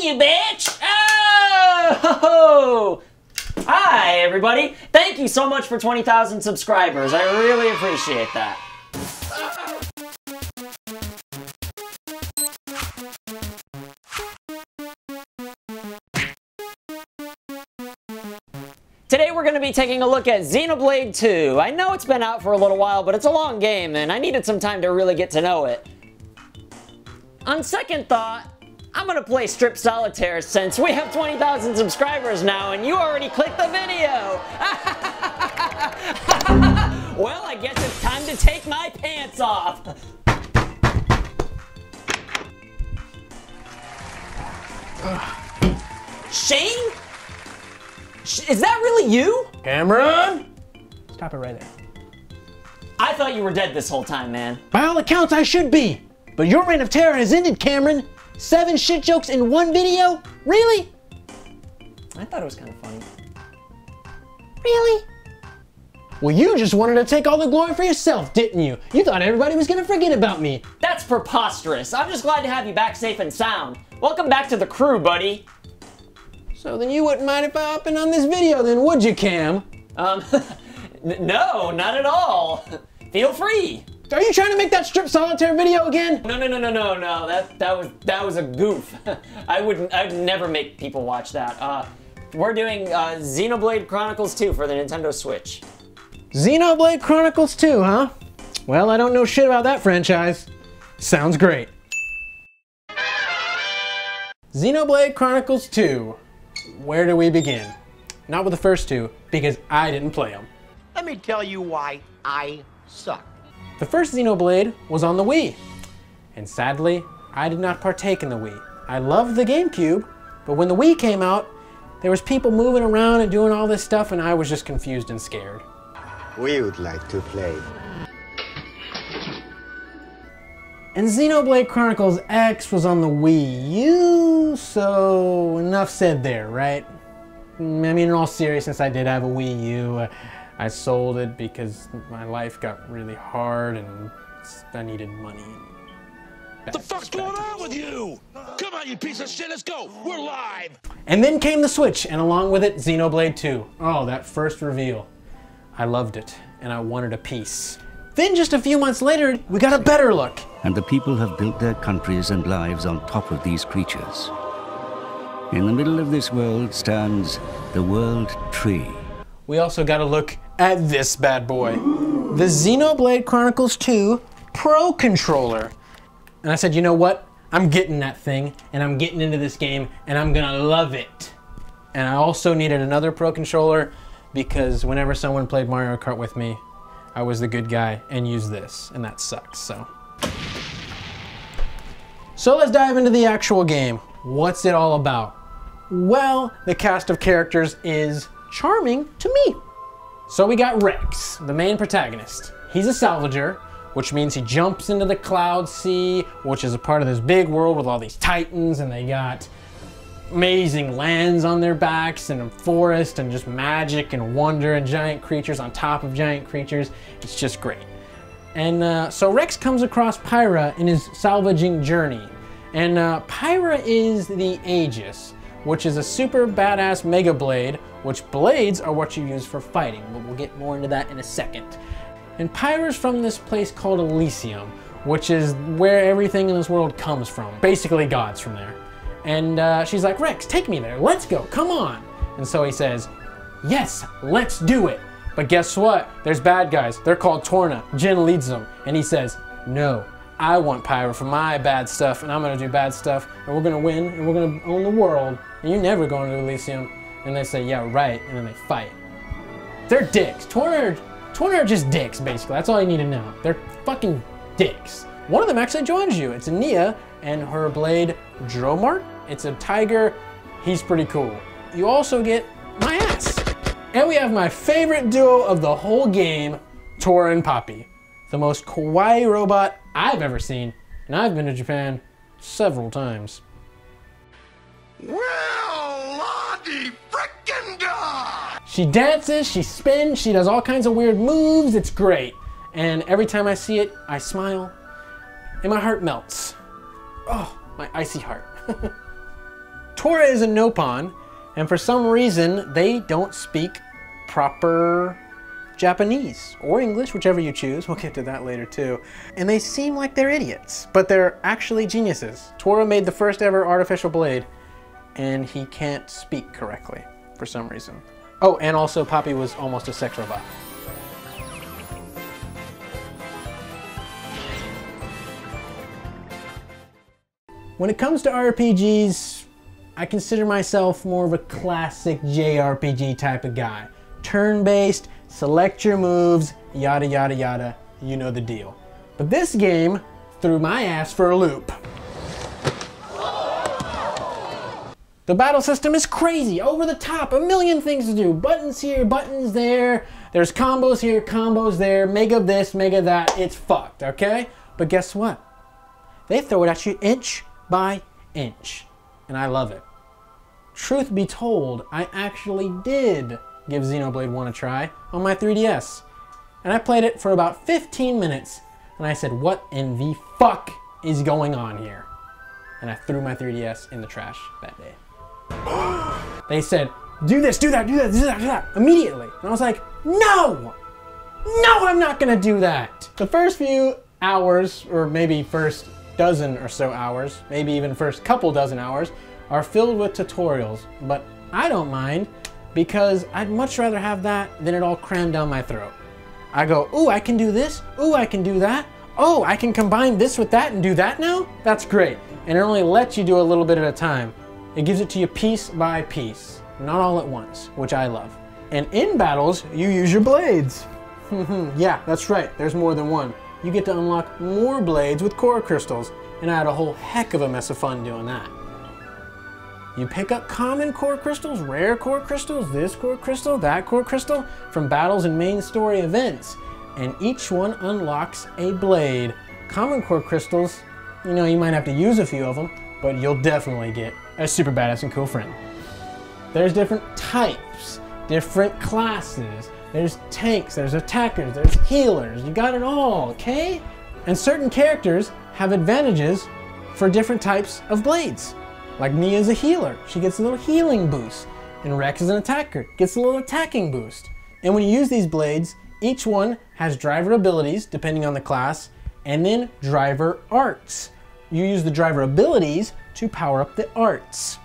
you, bitch! Oh! Hi, everybody. Thank you so much for 20,000 subscribers. I really appreciate that. Today we're going to be taking a look at Xenoblade 2. I know it's been out for a little while, but it's a long game, and I needed some time to really get to know it. On second thought, I'm going to play Strip Solitaire since we have 20,000 subscribers now, and you already clicked the video! Well, I guess it's time to take my pants off! Shane? Is that really you? Cameron? Stop it right there. I thought you were dead this whole time, man. By all accounts, I should be. But your reign of terror has ended, Cameron. 7 shit jokes in one video? Really? I thought it was kind of funny. Really? Well, you just wanted to take all the glory for yourself, didn't you? You thought everybody was gonna forget about me. That's preposterous. I'm just glad to have you back safe and sound. Welcome back to the crew, buddy. So then you wouldn't mind if I hop in on this video then, would you, Cam? No, not at all. Feel free. Are you trying to make that Strip Solitaire video again? No. That was a goof. I'd never make people watch that. We're doing Xenoblade Chronicles 2 for the Nintendo Switch. Xenoblade Chronicles 2, huh? Well, I don't know shit about that franchise. Sounds great. Xenoblade Chronicles 2. Where do we begin? Not with the first two, because I didn't play them. Let me tell you why I suck. The first Xenoblade was on the Wii, and sadly, I did not partake in the Wii. I loved the GameCube, but when the Wii came out, there was people moving around and doing all this stuff, and I was just confused and scared. We would like to play. And Xenoblade Chronicles X was on the Wii U, so enough said there, right? I mean, in all seriousness, I did have a Wii U. I sold it because my life got really hard and I needed money. What the fuck's going on with you? Come on, you piece of shit, let's go. We're live. And then came the Switch, and along with it, Xenoblade 2. Oh, that first reveal. I loved it, and I wanted a piece. Then just a few months later, we got a better look. And the people have built their countries and lives on top of these creatures. In the middle of this world stands the World Tree. We also got a look at this bad boy. The Xenoblade Chronicles 2 Pro Controller. And I said, you know what? I'm getting that thing, and I'm getting into this game, and I'm gonna love it. And I also needed another Pro Controller because whenever someone played Mario Kart with me, I was the good guy and used this, and that sucks, so. So let's dive into the actual game. What's it all about? Well, the cast of characters is charming to me. So we got Rex, the main protagonist. He's a salvager, which means he jumps into the cloud sea, which is a part of this big world with all these titans, and they got amazing lands on their backs and a forest and just magic and wonder and giant creatures on top of giant creatures. It's just great. And so Rex comes across Pyra in his salvaging journey. And Pyra is the Aegis, which is a super badass mega blade, which blades are what you use for fighting. We'll get more into that in a second. And Pyra's from this place called Elysium, which is where everything in this world comes from. Basically gods from there. And she's like, Rex, take me there, let's go, come on. And so he says, yes, let's do it. But guess what? There's bad guys. They're called Torna. Jin leads them. And he says, no, I want Pyra for my bad stuff, and I'm gonna do bad stuff, and we're gonna win, and we're gonna own the world, and you're never going to Elysium. And they say, yeah, right, and then they fight. They're dicks. Torna are just dicks, basically. That's all you need to know. They're fucking dicks. One of them actually joins you. It's Nia and her blade, Dromart. It's a tiger. He's pretty cool. You also get my ass. And we have my favorite duo of the whole game, Tora and Poppy. The most kawaii robot I've ever seen, and I've been to Japan several times. Well, Lottie frickin' da! She dances, she spins, she does all kinds of weird moves. It's great. And every time I see it, I smile, and my heart melts. Oh, my icy heart. Tora is a Nopon, and for some reason, they don't speak proper Japanese or English, whichever you choose. We'll get to that later too. And they seem like they're idiots, but they're actually geniuses. Tora made the first ever artificial blade, and he can't speak correctly for some reason. Oh, and also Poppy was almost a sex robot. When it comes to RPGs, I consider myself more of a classic JRPG type of guy. Turn-based, select your moves, yada yada yada, you know the deal. But this game threw my ass for a loop. The battle system is crazy, over the top, a million things to do. Buttons here, buttons there, there's combos here, combos there, mega this, mega that, it's fucked, okay? But guess what? They throw it at you inch by inch, and I love it. Truth be told, I actually did give Xenoblade 1 a try on my 3DS, and I played it for about 15 minutes, and I said, what in the fuck is going on here? And I threw my 3DS in the trash that day. They said, do this, do that, do that, do that, do that, immediately. And I was like, no! No, I'm not gonna do that! The first few hours, or maybe first dozen or so hours, maybe even first couple dozen hours, are filled with tutorials, but I don't mind because I'd much rather have that than it all crammed down my throat. I go, ooh, I can do this, ooh, I can do that, oh, I can combine this with that and do that now? That's great. And it only lets you do a little bit at a time. It gives it to you piece by piece, not all at once, which I love. And in battles, you use your blades. Yeah, that's right, there's more than one. You get to unlock more blades with core crystals, and I had a whole heck of a mess of fun doing that. You pick up common core crystals, rare core crystals, this core crystal, that core crystal, from battles and main story events, and each one unlocks a blade. Common core crystals, you know, you might have to use a few of them, but you'll definitely get a super badass and cool friend. There's different types, different classes. There's tanks, there's attackers, there's healers, you got it all, okay? And certain characters have advantages for different types of blades. Like Mia's a healer, she gets a little healing boost. And Rex is an attacker, gets a little attacking boost. And when you use these blades, each one has driver abilities, depending on the class, and then driver arts. You use the driver abilities to power up the arts.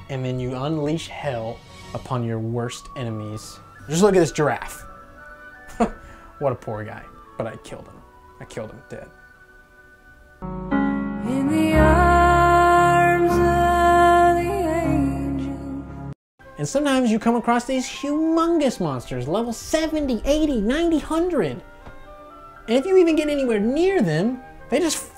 And then you unleash hell upon your worst enemies. Just look at this giraffe. What a poor guy. But I killed him. I killed him dead. In the arms of the angel. And sometimes you come across these humongous monsters, level 70, 80, 90, 100. And if you even get anywhere near them, they just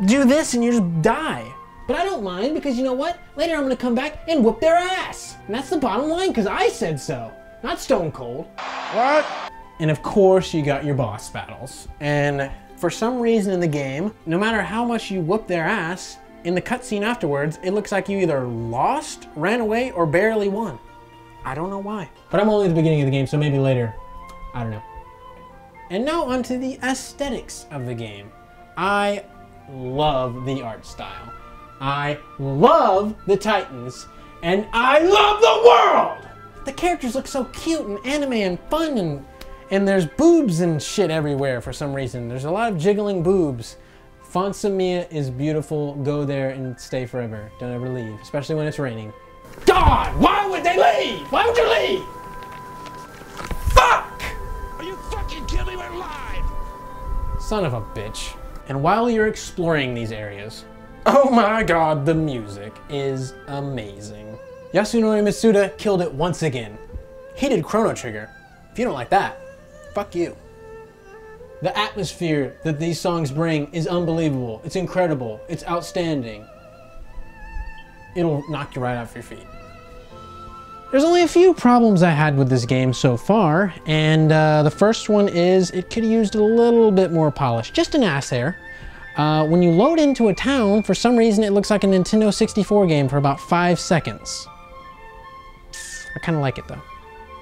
do this and you just die. But I don't mind because you know what? Later I'm gonna come back and whoop their ass. And that's the bottom line because I said so. Not Stone Cold. What? And of course you got your boss battles. And for some reason in the game, no matter how much you whoop their ass, in the cutscene afterwards, it looks like you either lost, ran away, or barely won. I don't know why. But I'm only at the beginning of the game, so maybe later. I don't know. And now onto the aesthetics of the game. I love the art style. I love the Titans. And I love the world! The characters look so cute and anime and fun, and there's boobs and shit everywhere for some reason. There's a lot of jiggling boobs. Fonsamia is beautiful. Go there and stay forever. Don't ever leave, especially when it's raining. God, why would they leave? Why would you leave? Fuck! Are you fucking kidding me? We're live! Son of a bitch. And while you're exploring these areas, oh my god, the music is amazing. Yasunori Mitsuda killed it once again. He did Chrono Trigger. If you don't like that, fuck you. The atmosphere that these songs bring is unbelievable. It's incredible. It's outstanding. It'll knock you right off your feet. There's only a few problems I had with this game so far, and the first one is it could have used a little bit more polish. Just an ass hair. When you load into a town, for some reason it looks like a Nintendo 64 game for about 5 seconds. I kind of like it though.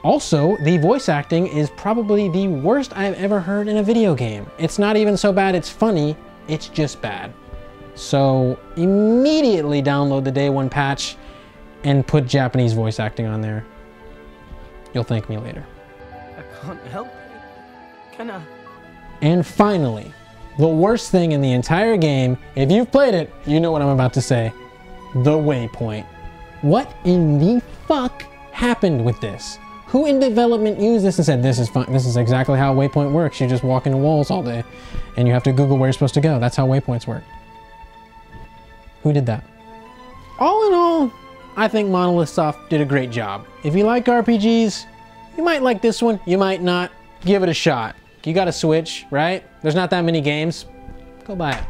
Also, the voice acting is probably the worst I've ever heard in a video game. It's not even so bad it's funny, it's just bad. So immediately download the day one patch and put Japanese voice acting on there. You'll thank me later. I can't help it. Can I? And finally, the worst thing in the entire game, if you've played it, you know what I'm about to say. The waypoint. What in the fuck happened with this? Who in development used this and said, this is fun, this is exactly how a waypoint works. You just walk into walls all day and you have to Google where you're supposed to go. That's how waypoints work. Who did that? All in all, I think Monolith Soft did a great job. If you like RPGs, you might like this one, you might not. Give it a shot. You got a Switch, right? There's not that many games. Go buy it.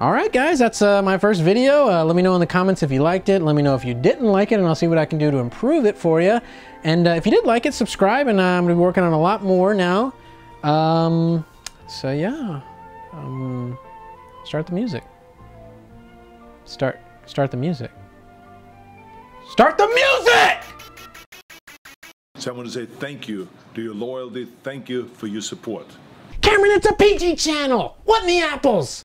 All right, guys, that's my first video. Let me know in the comments if you liked it. Let me know if you didn't like it, and I'll see what I can do to improve it for you. And if you did like it, subscribe, and I'm gonna be working on a lot more now. So yeah, start the music. Start the music. Start the music! So I want to say thank you to your loyalty. Thank you for your support. Cameron, it's a PG channel. What in the apples?